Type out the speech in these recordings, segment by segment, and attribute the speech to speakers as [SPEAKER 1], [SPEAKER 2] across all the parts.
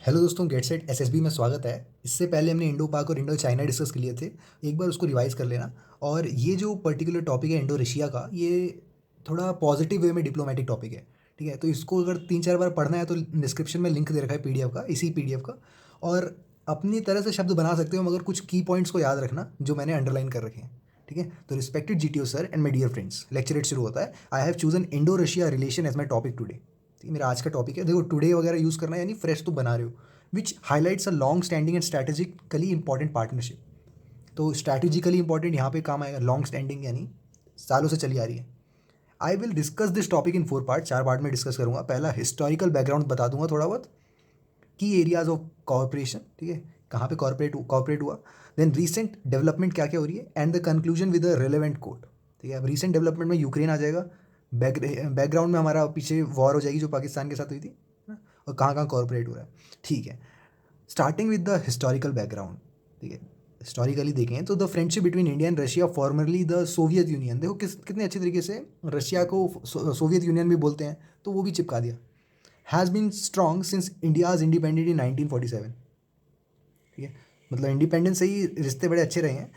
[SPEAKER 1] Hello दोस्तों, get set SSB में स्वागत है। इससे पहले हमने इंडो पाक और इंडो चाइना डिस्कस कर लिए थे। एक बार उसको रिवाइज कर लेना। और ये जो पर्टिकुलर टॉपिक है इंडो रशिया का, ये थोड़ा पॉजिटिव वे में डिप्लोमेटिक टॉपिक है। ठीक है, तो इसको अगर 3-4 बार पढ़ना है तो डिस्क्रिप्शन में लिंक दे रखा है पीडीएफ का, इसी पीडीएफ का। और अपनी तरह से शब्द बना सकते हो, मगर कुछ की पॉइंट्स को याद रखना जो मैंने अंडरलाइन कर रखे हैं। ठीक है, तो respected GTO sir and my dear friends, lecture at शुरू होता है। I have chosen Indo Russia relation as my topic today. ठीक है, मेरा आज का टॉपिक है। देखो, टुडे वगैरह यूज़ करना है यानी फ्रेश तो बना रहे हो, which highlights a long standing and strategically important partnership. तो स्ट्रैटेजिकली इंपॉर्टेंट यहाँ पे काम आएगा, लॉन्ग स्टैंडिंग यानी सालों से चली आ रही है। I will discuss this topic in 4 part, 4 part में डिस्कस करूंगा। पहला हिस्टोरिकल बैकग्राउंड बता दूंगा थोड़ा बहुत, की एरियाज ऑफ कॉर्पोरेशन, ठीक है, कहाँ पे कॉर्पोरेट हुआ। देन रीसेंट डेवलपमेंट क्या क्या हो रही है, and the conclusion with the relevant code. ठीक है, अब रीसेंट डेवलपमेंट में यूक्रेन आ जाएगा। बैकग्राउंड में हमारा पीछे वॉर हो जाएगी जो पाकिस्तान के साथ हुई थी, है ना? और कहाँ कहाँ कॉर्पोरेट हो रहा है। ठीक है, starting with the historical background. ठीक है, हिस्टोरिकली देखें तो the friendship between India and Russia, formerly the Soviet union. देखो कितने अच्छे तरीके से रशिया को सोवियत यूनियन भी बोलते हैं, तो वो भी चिपका दिया। Has been strong since India's independent in 1947। ठीक है, मतलब इंडिपेंडेंस से ही रिश्ते बड़े अच्छे रहे हैं।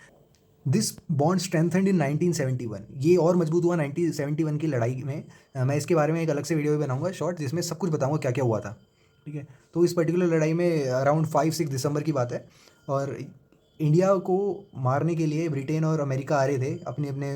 [SPEAKER 1] दिस बॉन्ड स्ट्रेंथेंड इन 1971। ये और मजबूत हुआ 1971 की लड़ाई में। मैं इसके बारे में एक अलग से वीडियो भी बनाऊंगा शॉर्ट, जिसमें सब कुछ बताऊंगा क्या क्या हुआ था। ठीक है, तो इस पर्टिकुलर लड़ाई में अराउंड 5-6 दिसंबर की बात है। और इंडिया को मारने के लिए ब्रिटेन और अमेरिका आ रहे थे, अपने अपने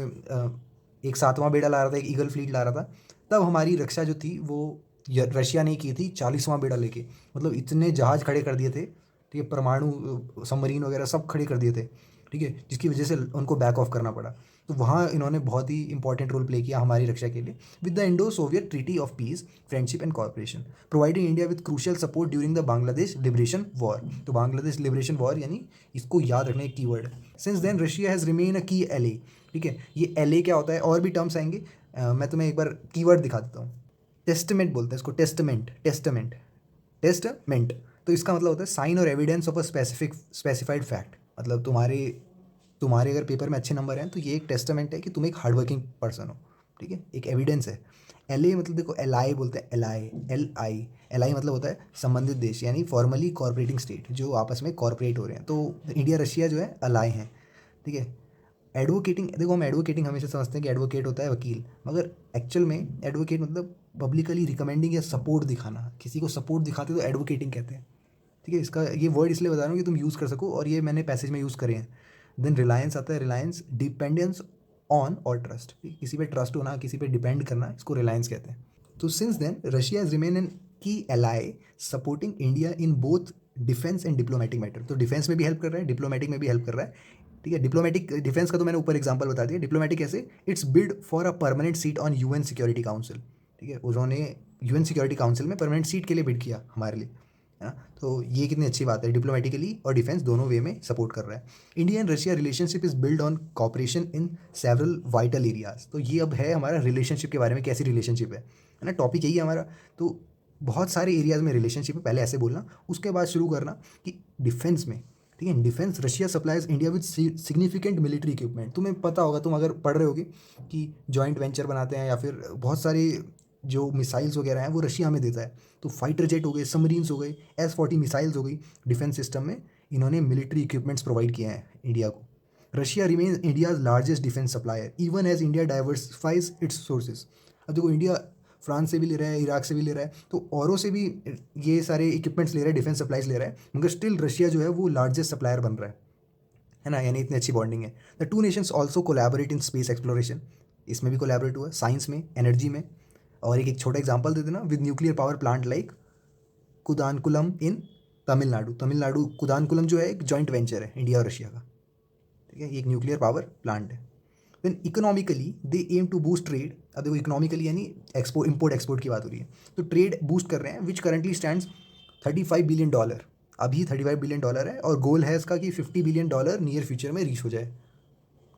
[SPEAKER 1] एक 7वां बेड़ा ला रहा था, एक ईगल फ्लीट ला रहा था। तब हमारी रक्षा जो थी वो रशिया ने की थी 40वां बेड़ा लेके। मतलब इतने जहाज़ खड़े कर दिए थे, ठीक है, परमाणु सबमरीन वगैरह सब खड़े कर दिए थे। ठीक है, जिसकी वजह से उनको बैक ऑफ करना पड़ा। तो वहाँ इन्होंने बहुत ही इंपॉर्टेंट रोल प्ले किया हमारी रक्षा के लिए, with the Indo Soviet treaty of peace, friendship and corporation, providing India with crucial support during the Bangladesh liberation war. तो बांग्लादेश लिबरेशन वॉर यानी, इसको याद रखने एक कीवर्ड है। Since then Russia has remain a key ally. ठीक है, ये एले क्या होता है, और भी टर्म्स आएंगे। मैं तुम्हें एक बार कीवर्ड दिखा देता हूँ। टेस्टमेंट बोलते हैं इसको, टेस्टमेंट, टेस्टमेंट, टेस्टमेंट। तो इसका मतलब होता है साइन और evidence of a specified fact. मतलब तुम्हारे तुम्हारे अगर पेपर में अच्छे नंबर हैं तो ये एक टेस्टामेंट है कि तुम एक हार्डवर्किंग पर्सन हो। ठीक है, एक एविडेंस है। एल ए मतलब, देखो, एल आई बोलते हैं, एल आई मतलब होता है संबंधित देश, यानी फॉर्मली कॉर्पोरेटिंग स्टेट जो आपस में कॉर्पोरेट हो रहे हैं। तो इंडिया रशिया जो है अलाय हैं। ठीक है, एडवोकेटिंग, देखो हम एडवोकेटिंग हमेशा समझते हैं कि एडवोकेट होता है वकील, मगर एक्चुअल में एडवोकेट मतलब पब्लिकली रिकमेंडिंग या सपोर्ट दिखाना, किसी को सपोर्ट दिखाते तो एडवोकेटिंग कहते हैं। ठीक है, इसका ये वर्ड इसलिए बता रहा हूँ कि तुम यूज़ कर सको, और ये मैंने पैसेज में यूज़ करे हैं। देन रिलायंस आता है, रिलायंस डिपेंडेंस ऑन और ट्रस्ट, किसी पे ट्रस्ट होना, किसी पे डिपेंड करना, इसको रिलायंस कहते हैं। तो since then Russia has remain an key ally, supporting India in both defence and diplomatic matter. तो डिफेंस में भी हेल्प कर रहा है, डिप्लोमेटिक में भी हेल्प कर रहा है। ठीक है, डिप्लोमेटिक डिफेंस का तो मैंने ऊपर एग्जांपल बता दिया। डिप्लोमेटिक कैसे, it's build for a permanent seat on UN security council. ठीक है, उन्होंने यूएन सिक्योरिटी काउंसिल में परमानेंट सीट के लिए बिड किया हमारे लिए, है ना? तो ये कितनी अच्छी बात है, डिप्लोमेटिकली और डिफेंस दोनों वे में सपोर्ट कर रहा है। India and Russia relationship is build on cooperation in several vital areas. तो ये अब है हमारा रिलेशनशिप के बारे में, कैसी रिलेशनशिप है ना, टॉपिक यही है हमारा। तो बहुत सारे एरियाज में रिलेशनशिप है, पहले ऐसे बोलना, उसके बाद शुरू करना कि डिफेंस में। ठीक है, defence Russia supplies India with significant military equipment. तुम्हें पता होगा, तुम अगर पढ़ रहे होगे कि जॉइंट वेंचर बनाते हैं, या फिर बहुत सारे जो मिसाइल्स वगैरह हैं वो रशिया हमें देता है। तो फाइटर जेट हो गए, सबमरीन्स हो गए, S-40 मिसाइल्स हो गई, डिफेंस सिस्टम में इन्होंने मिलिट्री इक्विपमेंट्स प्रोवाइड किए हैं इंडिया को। Russia remains India's largest defence supplier even as India diversifies its sources. अब देखो, इंडिया फ्रांस से भी ले रहा है, इराक से भी ले रहा है, तो औरों से भी ये सारे इक्विपमेंट्स ले रहा है, डिफेंस सप्लाईज ले रहा है, मगर स्टिल रशिया जो है वो लार्जेस्ट सप्लायर बन रहा है ना, यानी इतनी अच्छी बॉन्डिंग है। The two nations also collaborate in space exploration. इसमें भी कोलैबोरेट हुआ, साइंस में, एनर्जी में। और एक छोटा एग्जांपल दे देना, with nuclear power plant like Kudankulam in Tamil Nadu. Tamil Nadu Kudankulam जो है एक जॉइंट वेंचर है इंडिया और रशिया का। ठीक है, ये एक न्यूक्लियर पावर प्लांट है। Then economically they aim to boost trade. अब देखो, इकोनॉमिकली यानी एक्सपोर्ट, इम्पोर्ट एक्सपोर्ट की बात हो रही है, तो ट्रेड बूस्ट कर रहे हैं, विच करंटली स्टैंड्स $35 बिलियन। अभी $35 बिलियन है, और गोल है इसका कि $50 बिलियन नियर फ्यूचर में रीच हो जाए।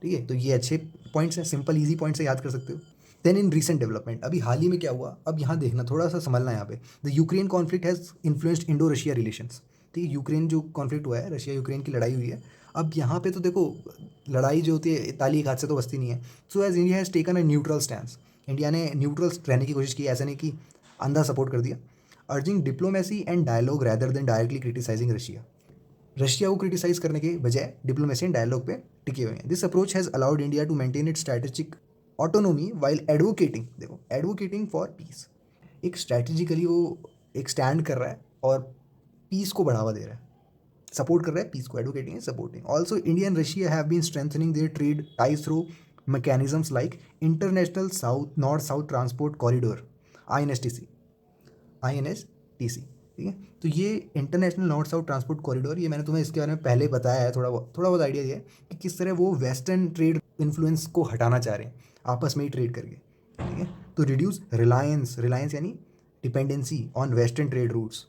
[SPEAKER 1] ठीक है, तो ये अच्छे पॉइंट्स हैं, सिंपल ईजी पॉइंट से याद कर सकते हो। देन इन रीसेंट डेवलपमेंट, अभी हाल ही में क्या हुआ, अब यहाँ देखना, थोड़ा सा संभलना यहाँ पे। The Ukraine conflict has influenced Indo Russia relations. ठीक है, यूक्रेन जो कॉन्फ्लिक्ट हुआ है, रशिया यूक्रेन की लड़ाई हुई है। अब यहाँ पे तो देखो, लड़ाई जो होती है ताली एक हाथ से तो बसती नहीं है। So as India has taken a neutral stand. India ने न्यूट्रल रहने की कोशिश की, ऐसा नहीं कि अंधा सपोर्ट कर दिया। Urging diplomacy and dialogue rather than directly criticising Russia. Russia को क्रिटिसाइज करने के बजाय डिप्लोमेसी एंड डायलॉग पे टिके हुए हैं। This approach has allowed India to maintain its strategic autonomy while advocating, देखो एडवोकेटिंग फॉर पीस, एक स्ट्रैटेजिकली वो एक स्टैंड कर रहा है और पीस को बढ़ावा दे रहा है, सपोर्ट कर रहा है पीस को, advocating and supporting. Also India and Russia have been strengthening their trade ties through mechanisms like International South North South Transport Corridor INSTC, ठीक है। तो ये international North South Transport corridor, ये मैंने तुम्हें इसके बारे में पहले बताया है, थोड़ा बहुत आइडिया है कि किस तरह वो वेस्टर्न ट्रेड इन्फ्लुएंस को हटाना चाह रहे हैं आपस में ही ट्रेड करके, ठीक है। तो रिड्यूस रिलायंस यानी dependency on western trade routes,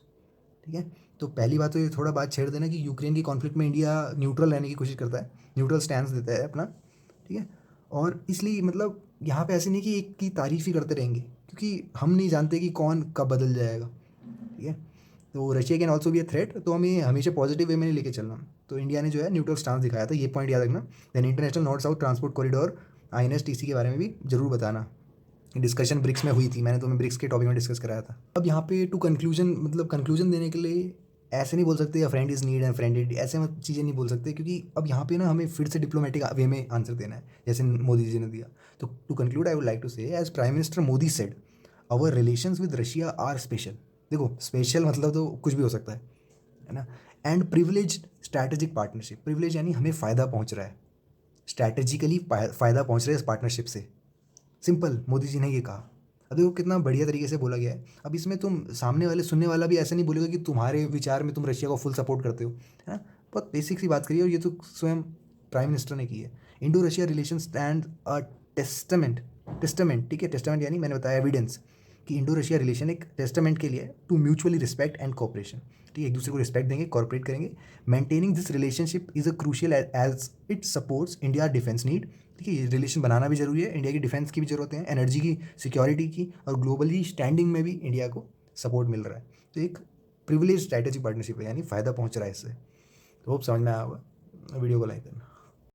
[SPEAKER 1] ठीक है। तो पहली बात तो ये थोड़ा बात छेड़ देना कि यूक्रेन की कॉन्फ्लिक्ट में इंडिया न्यूट्रल रहने की कोशिश करता है, न्यूट्रल स्टैंड देता है अपना, ठीक है। और इसलिए मतलब यहाँ पे ऐसे नहीं कि एक की तारीफ़ ही करते रहेंगे, क्योंकि हम नहीं जानते कि कौन कब बदल जाएगा, ठीक है। तो Russia can also be a threat, तो हमें हमेशा पॉजिटिव वे में नहीं लेके चलना। तो इंडिया ने जो है न्यूट्रल स्टांस दिखाया था, ये पॉइंट याद रखना। Then International North South Transport Corridor INSTC के बारे में भी जरूर बताना। डिस्कशन ब्रिक्स में हुई थी, मैंने तुम्हें ब्रिक्स के टॉपिक में डिस्कस कराया था। अब यहाँ पे टू कंक्लूजन देने के लिए ऐसे नहीं बोल सकते friend is need and friend indeed, ऐसे मत चीज़ें नहीं बोल सकते, क्योंकि अब यहाँ पे ना हमें फिर से डिप्लोमेटिक वे में आंसर देना है, जैसे मोदी जी ने दिया। तो to conclude I would like to say, as prime minister Modi said, our relations with Russia are special. देखो स्पेशल मतलब तो कुछ भी हो सकता है ना। And privilege strategic partnership, privilege यानी हमें फ़ायदा पहुँच रहा है, स्ट्रैटेजिकली फ़ायदा पहुँच रहा है इस पार्टनरशिप से, सिंपल मोदी जी ने ये कहा। अब देखो कितना बढ़िया तरीके से बोला गया है। अब इसमें तुम सामने वाले सुनने वाला भी ऐसा नहीं बोलेगा कि तुम्हारे विचार में तुम रशिया को फुल सपोर्ट करते हो, है ना। बहुत बेसिक सी बात करिए, और ये तो स्वयं प्राइम मिनिस्टर ने की है। Indo Russia relation stand a testament, ठीक है। टेस्टामेंट यानी मैंने बताया एविडेंस, कि इंडो रशिया रिलेशन एक टेस्टामेंट के लिए to mutually respect and cooperation, ठीक है। एक दूसरे को रिस्पेक्ट देंगे, कॉर्पोरेट करेंगे। Maintaining this relationship is a crucial as it supports India defence need, ठीक है। ये रिलेशन बनाना भी जरूरी है, इंडिया की डिफेंस की भी जरूरत है, एनर्जी की, सिक्योरिटी की, और ग्लोबली स्टैंडिंग में भी इंडिया को सपोर्ट मिल रहा है। तो एक प्रिविलेज स्ट्रैटेजिक पार्टनरशिप है, यानी फ़ायदा पहुंच रहा है इससे। तो होप समझ में आया होगा। वीडियो को लाइक करना।